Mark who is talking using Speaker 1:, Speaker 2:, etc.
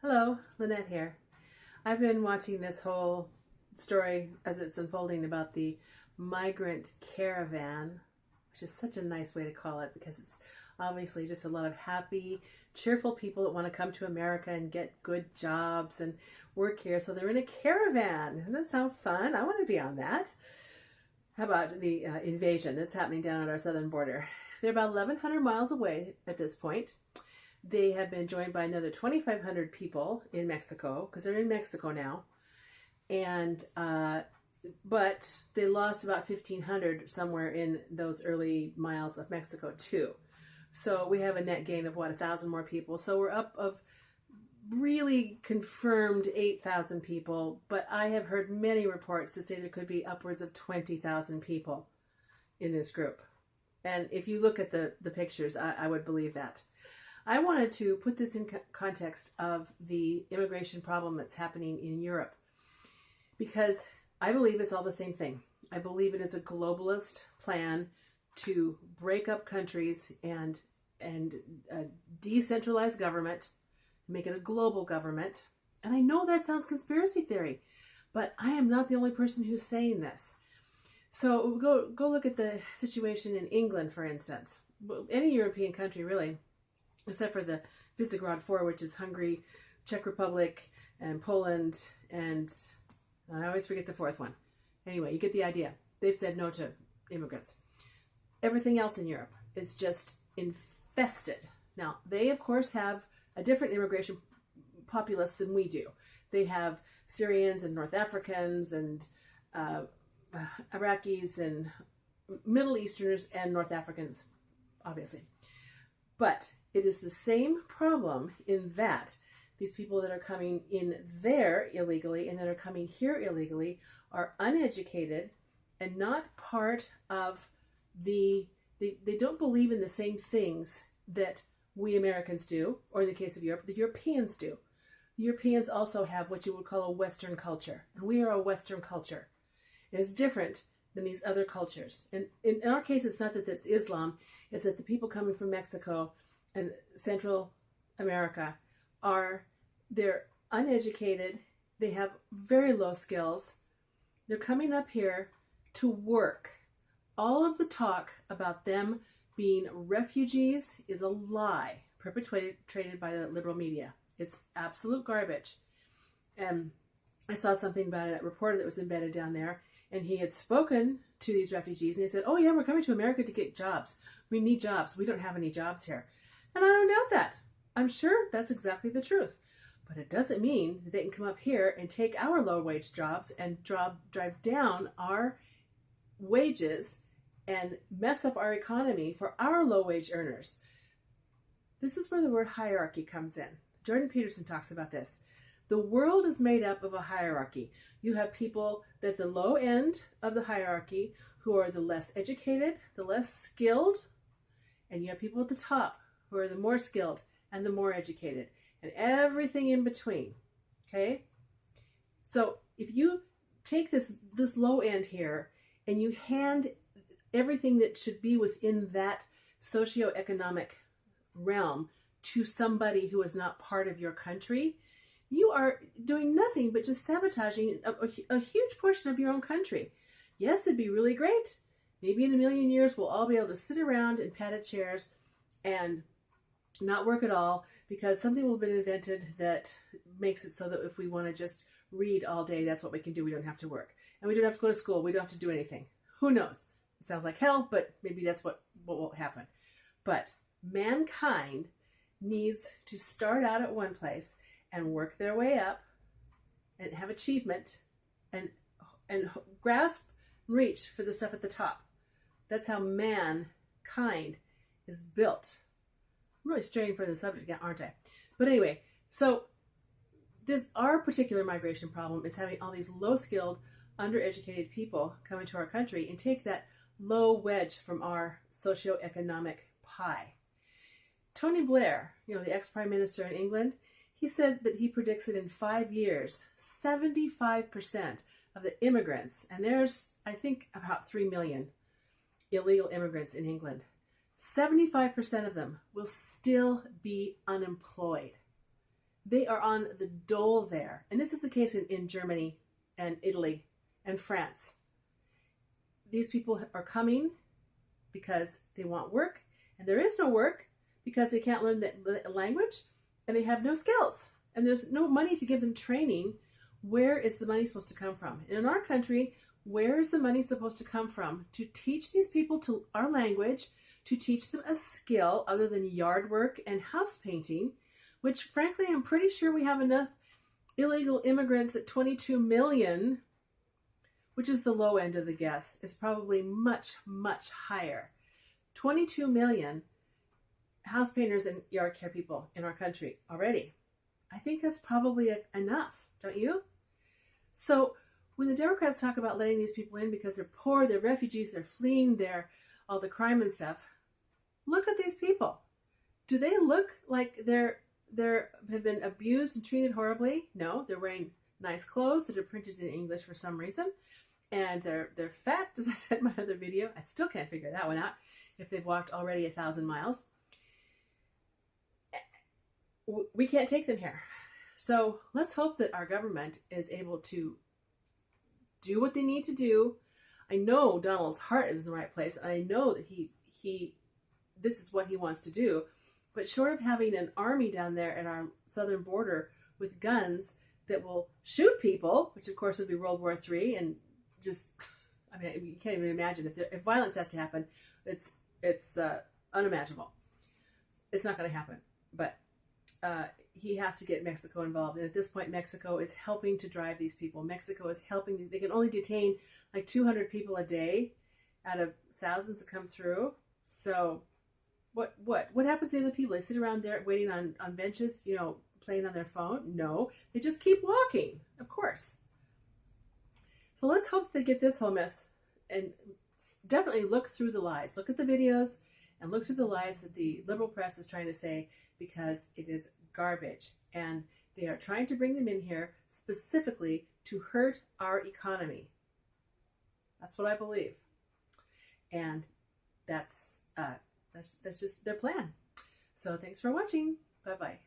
Speaker 1: Hello, Lynette here. I've been watching this whole story as it's unfolding about the migrant caravan, which is such a nice way to call it because it's obviously just a lot of happy, cheerful people that want to come to America and get good jobs and work here. So they're in a caravan. Doesn't that sound fun? I want to be on that. How about the invasion that's happening down at our southern border? They're about 1,100 miles away at this point. They have been joined by another 2,500 people in Mexico because they're in Mexico now, and but they lost about 1,500 somewhere in those early miles of Mexico too. So we have a net gain of 1,000 more people. So we're up of really confirmed 8,000 people, but I have heard many reports that say there could be upwards of 20,000 people in this group. And if you look at the pictures, I would believe that. I wanted to put this in context of the immigration problem that's happening in Europe because I believe it's all the same thing. I believe it is a globalist plan to break up countries and decentralize government, make it a global government. And I know that sounds conspiracy theory, but I am not the only person who's saying this. So go look at the situation in England, for instance. Any European country, really, except for the Visegrad Four, which is Hungary, Czech Republic, and Poland, and I always forget the fourth one. Anyway, you get the idea. They've said no to immigrants. Everything else in Europe is just infested. Now, they, of course, have a different immigration populace than we do. They have Syrians and North Africans and Iraqis and Middle Easterners and North Africans, obviously. But it is the same problem in that these people that are coming in there illegally and that are coming here illegally are uneducated and not part of they don't believe in the same things that we Americans do, or in the case of Europe, the Europeans do. The Europeans also have what you would call a Western culture, and we are a Western culture. It is different than these other cultures. And in our case, it's not that it's Islam, it's that the people coming from Mexico and Central America they're uneducated, they have very low skills, they're coming up here to work. All of the talk about them being refugees is a lie perpetrated by the liberal media. It's absolute garbage. And I saw something about a reporter that was embedded down there, and he had spoken to these refugees, and he said, "Oh yeah, we're coming to America to get jobs. We need jobs. We don't have any jobs here." And I don't doubt that. I'm sure that's exactly the truth. But it doesn't mean that they can come up here and take our low-wage jobs and drive down our wages and mess up our economy for our low-wage earners. This is where the word hierarchy comes in. Jordan Peterson talks about this. The world is made up of a hierarchy. You have people at the low end of the hierarchy who are the less educated, the less skilled, and you have people at the top who are the more skilled and the more educated, and everything in between. Okay? So if you take this low end here and you hand everything that should be within that socioeconomic realm to somebody who is not part of your country, you are doing nothing but just sabotaging a huge portion of your own country. Yes, it'd be really great. Maybe in a million years we'll all be able to sit around in padded chairs and not work at all because something will have been invented that makes it so that if we want to just read all day, that's what we can do. We don't have to work. And we don't have to go to school. We don't have to do anything. Who knows? It sounds like hell, but maybe that's what will happen. But mankind needs to start out at one place and work their way up and have achievement and grasp and reach for the stuff at the top. That's how mankind is built. I'm really straying from the subject, aren't I? But anyway, so our particular migration problem is having all these low-skilled, undereducated people come into our country and take that low wedge from our socioeconomic pie. Tony Blair, the ex-prime minister in England, he said that he predicts that in 5 years, 75% of the immigrants, and there's, I think, about 3 million illegal immigrants in England, 75% of them will still be unemployed. They are on the dole there. And this is the case in Germany and Italy and France. These people are coming because they want work, and there is no work because they can't learn the language, and they have no skills, and there's no money to give them training. Where is the money supposed to come from? And in our country, where is the money supposed to come from to teach these people to our language, to teach them a skill other than yard work and house painting, which frankly, I'm pretty sure we have enough illegal immigrants at 22 million, which is the low end of the guess. It's probably much, much higher. 22 million house painters and yard care people in our country already. I think that's probably enough, don't you? So when the Democrats talk about letting these people in because they're poor, they're refugees, they're fleeing all the crime and stuff, look at these people. Do they look like they're have been abused and treated horribly? No, they're wearing nice clothes that are printed in English for some reason, and they're fat, as I said in my other video. I still can't figure that one out, if they've walked already 1,000 miles. We can't take them here. So let's hope that our government is able to do what they need to do. I know Donald's heart is in the right place, and I know that this is what he wants to do. But short of having an army down there at our southern border with guns that will shoot people, which of course would be World War III, and just, I mean, you can't even imagine if violence has to happen. It's unimaginable. It's not going to happen. But he has to get Mexico involved. And at this point, Mexico is helping to drive these people. Mexico is helping. They can only detain like 200 people a day out of thousands that come through. So what happens to the other people? They sit around there waiting on benches, playing on their phone? No, they just keep walking, of course. So let's hope they get this whole mess, and definitely look through the lies. Look at the videos and look through the lies that the liberal press is trying to say, because it is garbage. And they are trying to bring them in here specifically to hurt our economy. That's what I believe. And that's just their plan. So thanks for watching. Bye-bye.